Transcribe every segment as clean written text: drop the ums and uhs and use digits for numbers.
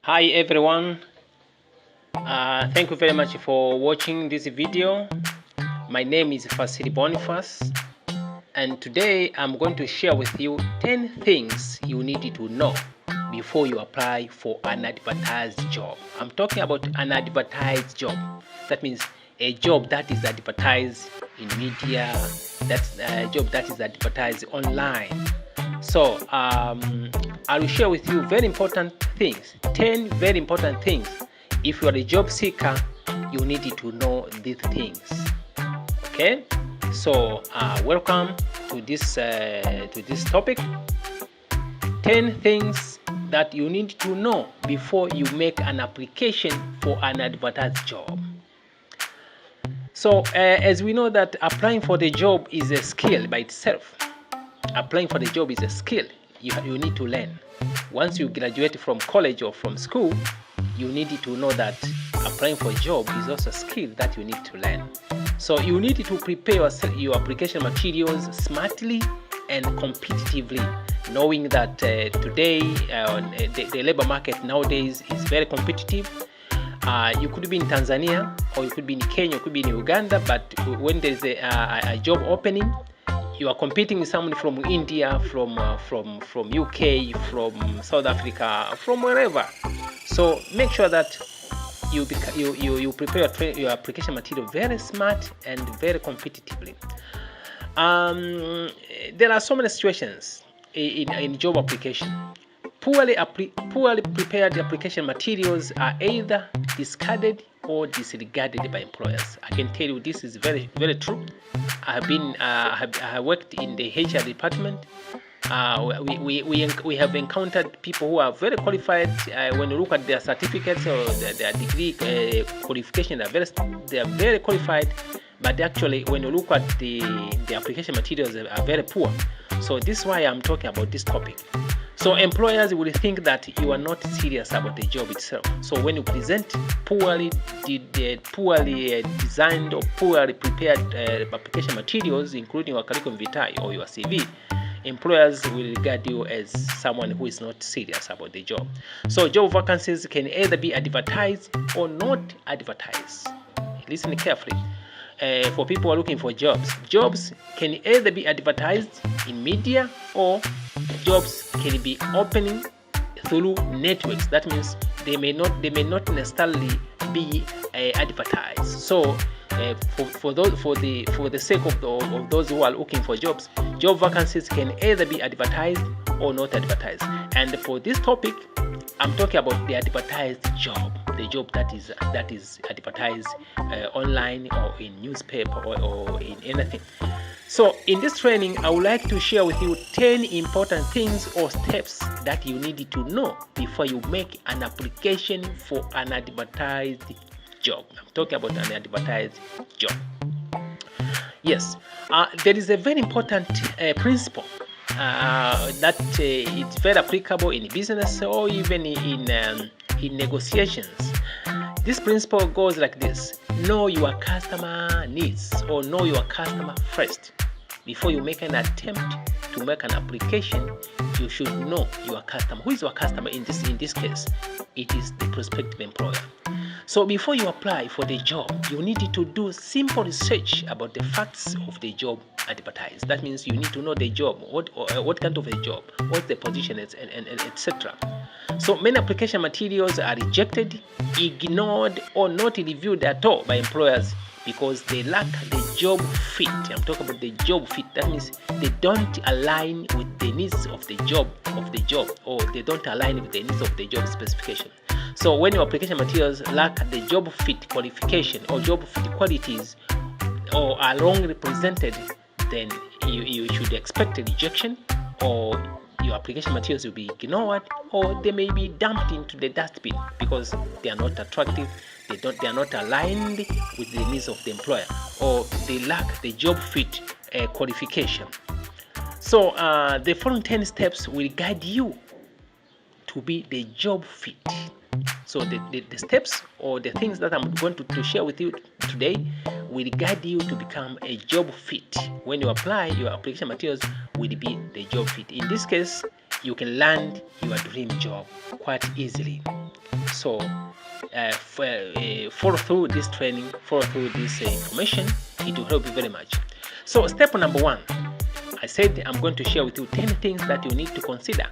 Hi everyone, thank you very much for watching this video. My name is Fasili Boniface, and today I'm going to share with you 10 things you need to know before you apply for an advertised job. I'm talking about an advertised job. That means a job that is advertised in media, that's a job that is advertised online. So I will share with you very important things, 10 very important things. If you are a job seeker, you need to know these things. Okay, so welcome to this topic. 10 things that you need to know before you make an application for an advertised job. So as we know that applying for the job is a skill by itself. Applying for the job is a skill you need to learn. Once you graduate from college or from school, you need to know that applying for a job is also a skill that you need to learn. So you need to prepare your application materials smartly and competitively, knowing that today the labor market nowadays is very competitive. You could be in Tanzania, or you could be in Kenya, you could be in Uganda, but when there's a job opening, you are competing with someone from India, from UK, from South Africa, from wherever. So make sure that you prepare your application material very smart and very competitively. There are so many situations in job application. Poorly prepared application materials are either discarded or disregarded by employers. I can tell you this is very, very true. I have worked in the HR department. We have encountered people who are very qualified. When you look at their certificates or their degree qualification, they are very qualified. But actually, when you look at the application materials, they are very poor. So this is why I'm talking about this topic. So employers will think that you are not serious about the job itself. So when you present poorly designed or poorly prepared application materials, including your curriculum vitae or your CV, employers will regard you as someone who is not serious about the job. So job vacancies can either be advertised or not advertised. Listen carefully. For people who are looking for jobs can either be advertised in media or jobs can be opening through networks. That means they may not necessarily be advertised. So for the sake of those who are looking for jobs, job vacancies can either be advertised or not advertised. And for this topic, I'm talking about the advertised job, the job that is advertised online or in newspaper or in anything. So in this training, I would like to share with you 10 important things or steps that you need to know before you make an application for an advertised job. I'm talking about an advertised job. Yes, there is a very important principle that it's very applicable in business or even in negotiations. This principle goes like this: know your customer needs, or know your customer first. Before you make an attempt to make an application, you should know your customer. Who is your customer in this case? It is the prospective employer. So before you apply for the job, you need to do simple research about the facts of the job advertised. That means you need to know the job, what kind of a job, what the position is, and etc. So many application materials are rejected, ignored, or not reviewed at all by employers because they lack the job fit. I'm talking about the job fit. That means they don't align with the needs of the job, or they don't align with the needs of the job specification. So when your application materials lack the job fit qualification or job fit qualities, or are wrongly presented, then you should expect a rejection, or your application materials will be ignored, or they may be dumped into the dustbin because they are not attractive, they are not aligned with the needs of the employer, or they lack the job fit qualification. So the following 10 steps will guide you to be the job fit. So the steps or the things that I'm going to share with you today will guide you to become a job fit. When you apply, your application materials will be the job fit. In this case, you can land your dream job quite easily. So follow through this training, follow through this information. It will help you very much. So step number 1, I said I'm going to share with you 10 things that you need to consider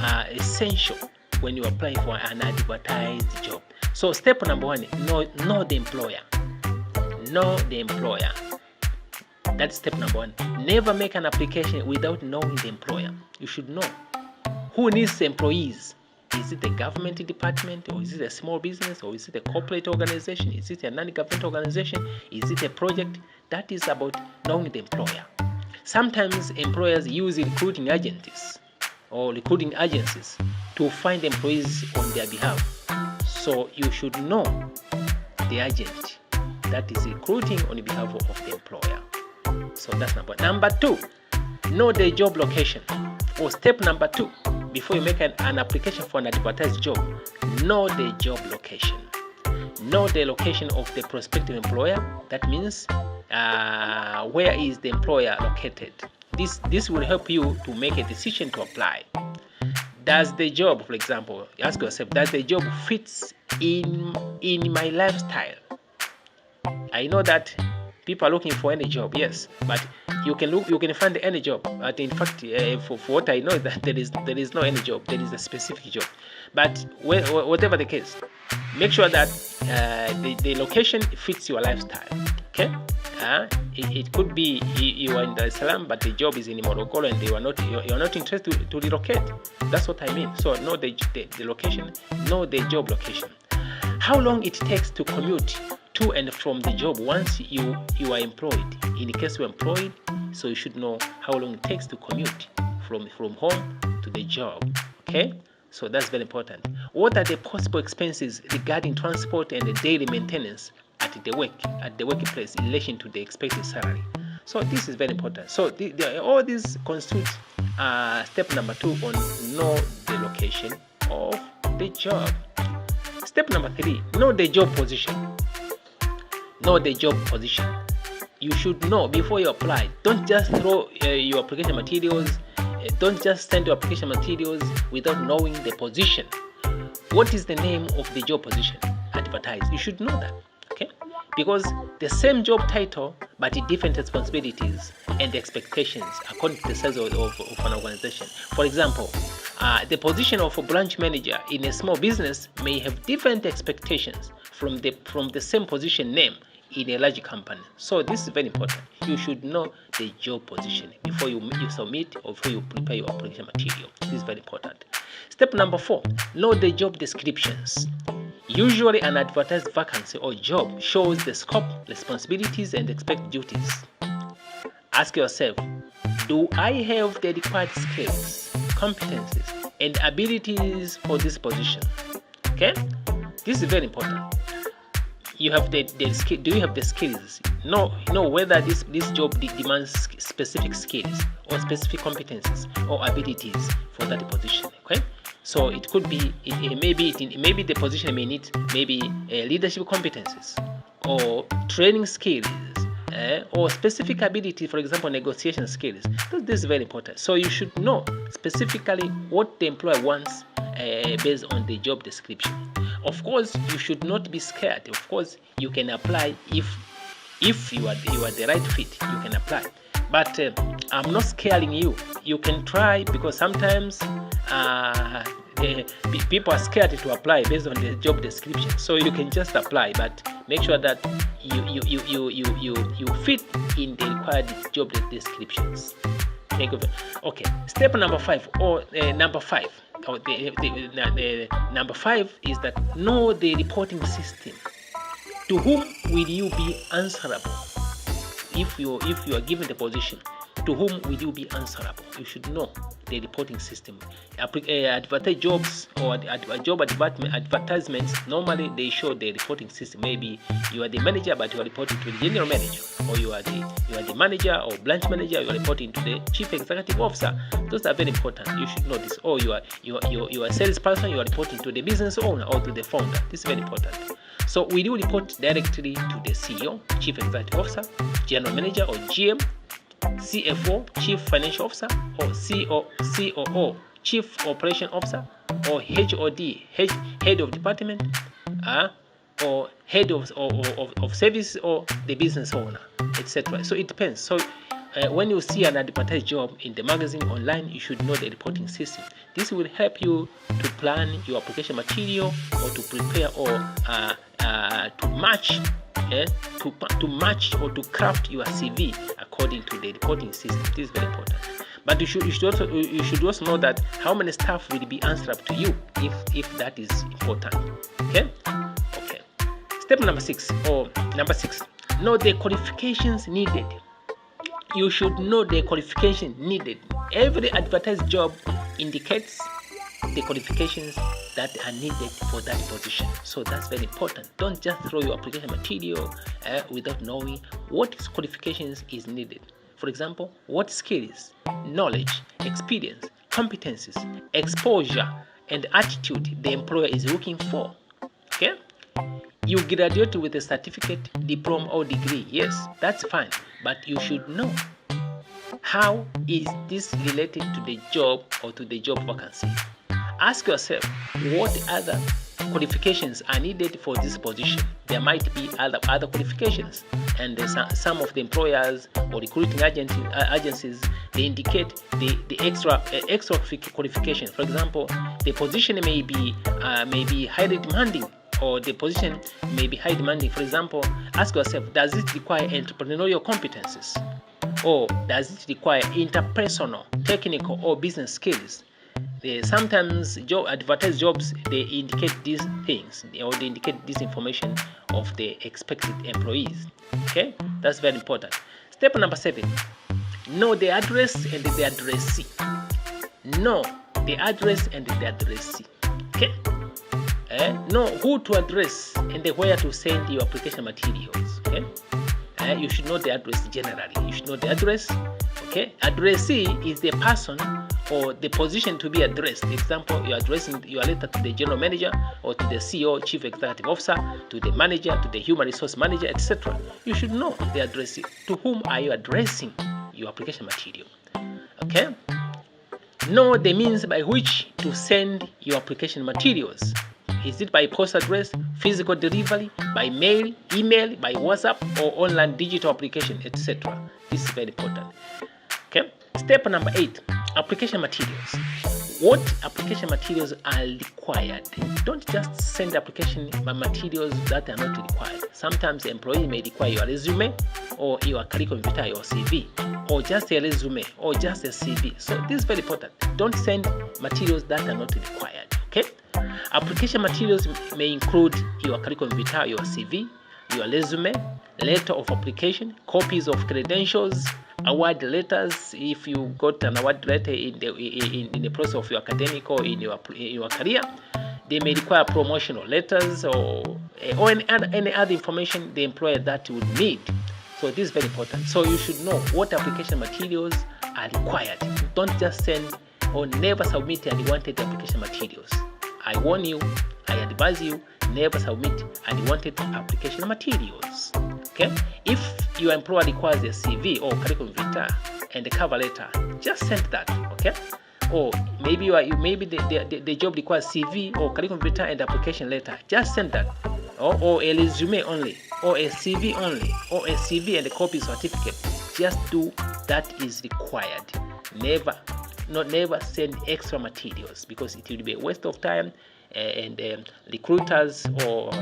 are essential when you apply for an advertised job. So step number 1, know the employer. Know the employer. That's step number 1. Never make an application without knowing the employer. You should know who needs employees. Is it a government department, or is it a small business, or is it a corporate organization? Is it a non-government organization? Is it a project? That is about knowing the employer. Sometimes employers use recruiting agencies to find employees on their behalf. So you should know the agent that is recruiting on behalf of the employer. So that's number 1. Number 2, know the job location. Or step number 2, before you make an application for an advertised job, know the job location. Know the location of the prospective employer. That means where is the employer located. This will help you to make a decision to apply. Does the job, for example, ask yourself, does the job fits in my lifestyle? I know that people are looking for any job, yes, but you can find any job. But in fact, for what I know, is that there is no any job. There is a specific job. But whatever the case, make sure that the location fits your lifestyle. Okay, it could be you are in Dar es Salaam, but the job is in Morogoro, and you are not interested to relocate. That's what I mean. So know the location, know the job location. How long it takes to commute to and from the job once you are employed. In case you're employed, so you should know how long it takes to commute from home to the job. Okay, so that's very important. What are the possible expenses regarding transport and the daily maintenance at the workplace in relation to the expected salary? So this is very important. So all these constitute step number 2 on know the location of the job. Step number 3, know the job position. Know the job position. You should know before you apply. Don't just throw your application materials. Don't just send your application materials without knowing the position. What is the name of the job position advertised? You should know that. Okay, because the same job title but different responsibilities and expectations according to the size of an organization. For example, the position of a branch manager in a small business may have different expectations from the same position name in a large company. So this is very important. You should know the job position before you submit or before you prepare your application material. This is very important. Step number 4, know the job descriptions. Usually an advertised vacancy or job shows the scope, responsibilities, and expected duties. Ask yourself, do I have the required skills, competencies, and abilities for this position? Okay, this is very important. You have the skill. Do you have the skills? Know whether this job demands specific skills or specific competencies or abilities for that position. Okay, so it could be maybe the position may need leadership competencies or training skills or specific ability, for example, negotiation skills. This is very important. So you should know specifically what the employer wants based on the job description. Of course, you should not be scared. Of course, you can apply if you are the right fit. You can apply, but I'm not scaring you. You can try, because sometimes people are scared to apply based on the job description. So you can just apply, but make sure that you fit in the required job descriptions. Okay. Step number 5 or number 5. The number 5 is that know the reporting system. To whom will you be answerable if you are given the position? To whom will you be answerable? You should know the reporting system. Advertised jobs or job advertisements, normally they show the reporting system. Maybe you are the manager, but you are reporting to the general manager, or you are the manager or branch manager. You are reporting to the chief executive officer. Those are very important. You should know this. Or you are a salesperson. You are reporting to the business owner or to the founder. This is very important. So we do report directly to the CEO, chief executive officer, general manager or GM, CFO, chief financial officer, or COO, Chief Operation Officer, or HOD, head of department, or head of service, or the business owner, etc. So it depends. So when you see an advertised job in the magazine online, you should know the reporting system. This will help you to plan your application material, or to prepare, or to match or to craft your CV according to the reporting system. This is very important. But you should also know that how many staff will be answerable to you, if that is important. Okay. Step number 6, know the qualifications needed. You should know the qualification needed. Every advertised job indicates the qualifications that are needed for that position. So that's very important. Don't just throw your application material without knowing what qualifications is needed. For example, what skills, knowledge, experience, competencies, exposure, and attitude the employer is looking for. Okay? You graduate with a certificate, diploma, or degree. Yes, that's fine. But you should know, how is this related to the job or to the job vacancy? Ask yourself, what other qualifications are needed for this position? There might be other qualifications, and some of the employers or recruiting agencies, they indicate the extra qualification. For example, the position may be highly demanding, or the position may be high demanding. For example, ask yourself, does it require entrepreneurial competencies, or does it require interpersonal, technical, or business skills? Sometimes advertised jobs, they indicate these things, or they indicate this information of the expected employees. Okay, that's very important. Step number 7, know the address and the addressee. Know the address and the addressee. Okay, know who to address and where to send your application materials. Okay, you should know the address generally. You should know the address. Okay, addressee is the person or the position to be addressed. For example, you are addressing your letter to the general manager, or to the CEO, chief executive officer, to the manager, to the human resource manager, etc. You should know the addressee. To whom are you addressing your application material? Okay. Know the means by which to send your application materials. Is it by post address, physical delivery, by mail, email, by WhatsApp, or online digital application, etc. This is very important. Okay. Step number 8, application materials. What application materials are required? Don't just send application materials that are not required. Sometimes the employee may require your resume, or your curriculum vitae, or CV, or just a resume, or just a CV. So this is very important. Don't send materials that are not required. Okay? Application materials may include your curriculum vitae, your CV, your resume, letter of application, copies of credentials, award letters. If you got an award letter in the process of your academic or in your career, they may require promotional letters, or any other information the employer that would need. So this is very important. So you should know what application materials are required. Don't just send or never submit unwanted application materials. I warn you, I advise you, never submit unwanted application materials. Okay? If your employer requires a CV or curriculum vitae and a cover letter, just send that. Okay? Or maybe the job requires CV or curriculum vitae and application letter. Just send that. Or a resume only, or a CV only, or a CV and a copy certificate. Just do that is required. Never send extra materials, because it will be a waste of time, and recruiters or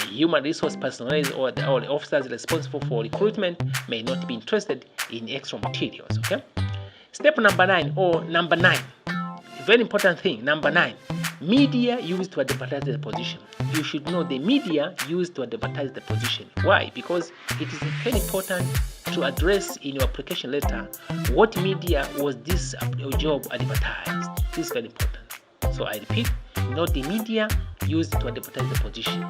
human resource personnel or the officers responsible for recruitment may not be interested in extra materials. Okay. Step number 9, very important thing. Number 9, media used to advertise the position. You should know the media used to advertise the position. Why? Because it is very important to address in your application letter what media was this job advertised. This is very important. So I repeat, know the media used to advertise the position.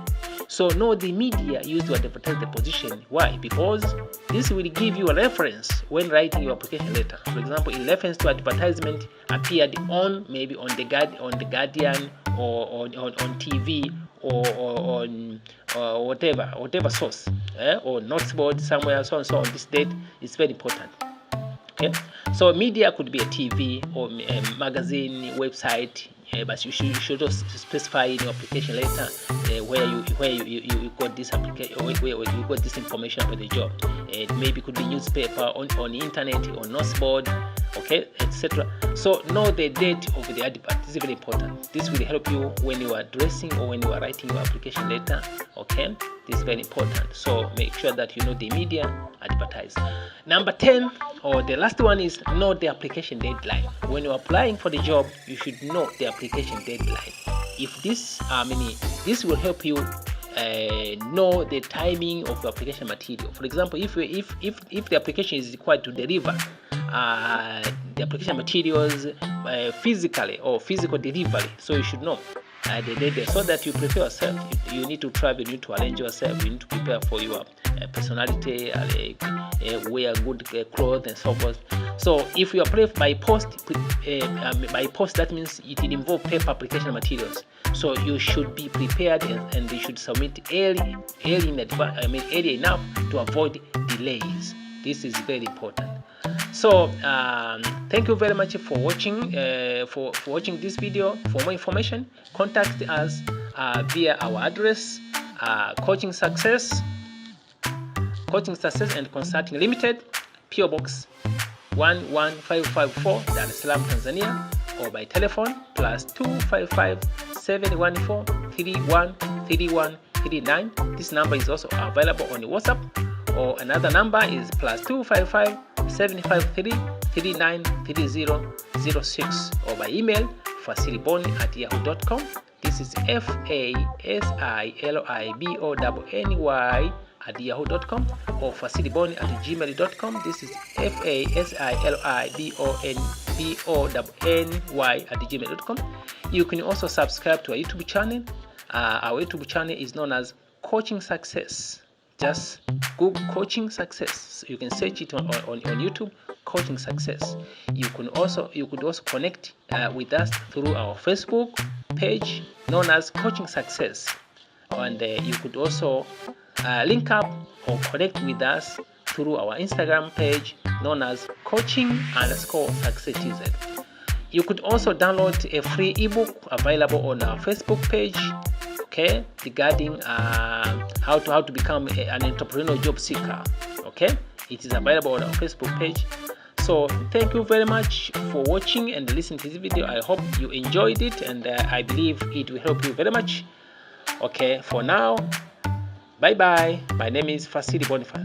So know the media used to advertise the position. Why? Because this will give you a reference when writing your application letter. For example, in reference to advertisement appeared on the Guardian, or on TV, or on whatever source, or noteboard somewhere, so and so on this date. It's very important. Okay. So media could be a TV or a magazine, website, but you should also specify in your application letter where you got this application, where you got this information about the job. It maybe could be newspaper, on the internet, on noticeboard, okay, etc. So know the date of the advert. This is very important. This will help you when you are dressing or when you are writing your application letter. Okay, this is very important. So make sure that you know the media advertise. Number 10, or the last one, is know the application deadline. When you're applying for the job, you should know the application deadline. If this this will help you know the timing of the application material. For example, if the application is required to deliver the application materials physically or physical delivery, so you should know the deadline so that you prepare yourself. You need to travel, you need to arrange yourself, you need to prepare for your personality, wear good clothes and so forth. So if you apply by post, that means it will involve paper application materials. So you should be prepared and you should submit early enough to avoid delays. This is very important. So thank you very much for watching watching this video. For more information, contact us via our address, Coaching Success and Consulting Limited, PO Box 11554, Dar es Salaam, Tanzania, or by telephone +255 714 313139. This number is also available on WhatsApp, or another number is +255 753 393006, or by email fasilibony@yahoo.com. This is FASILIBONY@yahoo.com, or fasilibony@gmail.com. This is FASILIBONY@gmail.com. You can also subscribe to our YouTube channel. Our YouTube channel is known as Coaching Success. Just Google Coaching Success. You can search it on YouTube, Coaching Success. You could also connect with us through our Facebook page known as Coaching Success, and you could also link up or connect with us through our Instagram page known as Coaching_Success. You could also download a free ebook available on our Facebook page, okay, regarding how to become an entrepreneurial job seeker. Okay, it is available on our Facebook page. So thank you very much for watching and listening to this video. I hope you enjoyed it, and I believe it will help you very much. Okay, for now, bye bye. My name is Fasili Boniface.